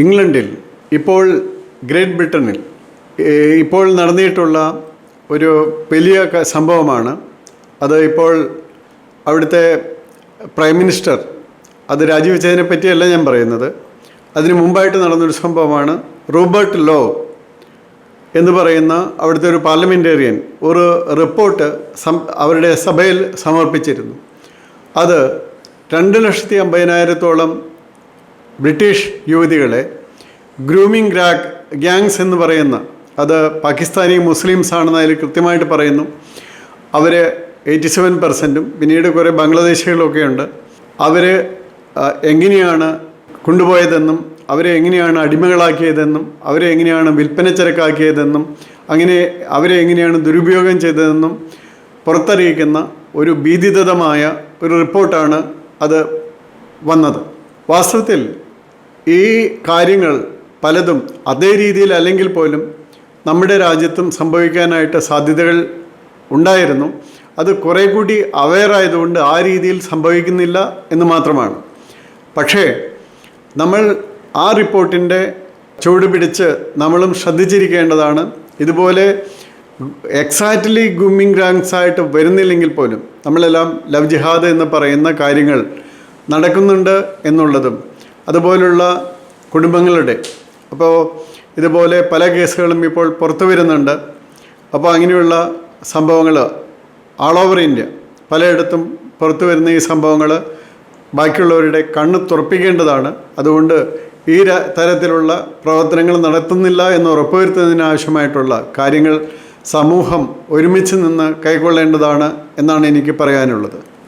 ഇംഗ്ലണ്ടിൽ ഇപ്പോൾ ഗ്രേറ്റ് ബ്രിട്ടനിൽ ഇപ്പോൾ നടന്നിട്ടുള്ള ഒരു വലിയ സംഭവമാണ്. അത് ഇപ്പോൾ അവിടുത്തെ പ്രൈം മിനിസ്റ്റർ അത് രാജിവെച്ചതിനെ പറ്റിയല്ല ഞാൻ പറയുന്നത്. അതിന് മുമ്പായിട്ട് നടന്നൊരു സംഭവമാണ്. റോബർട്ട് ലോ എന്ന് പറയുന്ന അവിടുത്തെ ഒരു പാർലമെൻറ്റേറിയൻ ഒരു റിപ്പോർട്ട് അവരുടെ സഭയിൽ സമർപ്പിച്ചിരുന്നു. അത് 2,50,000-ഓളം ബ്രിട്ടീഷ് യുവതികളെ ഗ്രൂമിംഗ് ഗ്യാങ്സ് എന്ന് പറയുന്ന, അത് പാകിസ്ഥാനി മുസ്ലിംസ് ആണെന്ന് അതിൽ കൃത്യമായിട്ട് പറയുന്നു. അവർ 87%, പിന്നീട് കുറേ ബംഗ്ലാദേശികളൊക്കെ ഉണ്ട്. അവർ എങ്ങനെയാണ് കൊണ്ടുപോയതെന്നും അവരെ എങ്ങനെയാണ് അടിമകളാക്കിയതെന്നും അവരെ എങ്ങനെയാണ് വിൽപ്പനച്ചരക്കാക്കിയതെന്നും അങ്ങനെ അവരെ എങ്ങനെയാണ് ദുരുപയോഗം ചെയ്തതെന്നും പുറത്തറിയിക്കുന്ന ഒരു ഭീതിദമായ ഒരു റിപ്പോർട്ടാണ് അത് വന്നത്. വാസ്തവത്തിൽ ഈ കാര്യങ്ങൾ പലതും അതേ രീതിയിൽ അല്ലെങ്കിൽ പോലും നമ്മുടെ രാജ്യത്തും സംഭവിക്കാനായിട്ട് സാധ്യതകൾ ഉണ്ടായിരുന്നു. അത് കുറേ കൂടി അവെയറായതുകൊണ്ട് ആ രീതിയിൽ സംഭവിക്കുന്നില്ല എന്ന് മാത്രമാണ്. പക്ഷേ നമ്മൾ ആ റിപ്പോർട്ടിൻ്റെ ചുവട് പിടിച്ച് നമ്മളും ശ്രദ്ധിച്ചിരിക്കേണ്ടതാണ്. ഇതുപോലെ എക്സാക്റ്റ്ലി ഗ്രൂമിംഗ് ഗ്യാങ്സ് ആയിട്ട് വരുന്നില്ലെങ്കിൽ പോലും നമ്മളെല്ലാം ലവ് ജിഹാദ് എന്ന് പറയുന്ന കാര്യങ്ങൾ നടക്കുന്നുണ്ട് എന്നുള്ളതും, അതുപോലുള്ള കുടുംബങ്ങളുടെ അപ്പോൾ ഇതുപോലെ പല കേസുകളും ഇപ്പോൾ പുറത്തു വരുന്നുണ്ട്. അപ്പോൾ അങ്ങനെയുള്ള സംഭവങ്ങൾ ആൾ ഓവർ ഇന്ത്യ പലയിടത്തും പുറത്തു വരുന്ന ഈ സംഭവങ്ങൾ ബാക്കിയുള്ളവരുടെ കണ്ണ് തുറപ്പിക്കേണ്ടതാണ്. അതുകൊണ്ട് ഈ തരത്തിലുള്ള പ്രവർത്തനങ്ങൾ നടത്തുന്നില്ല എന്ന് ഉറപ്പുവരുത്തുന്നതിനാവശ്യമായിട്ടുള്ള കാര്യങ്ങൾ സമൂഹം ഒരുമിച്ച് നിന്ന് കൈക്കൊള്ളേണ്ടതാണ് എന്നാണ് എനിക്ക് പറയാനുള്ളത്.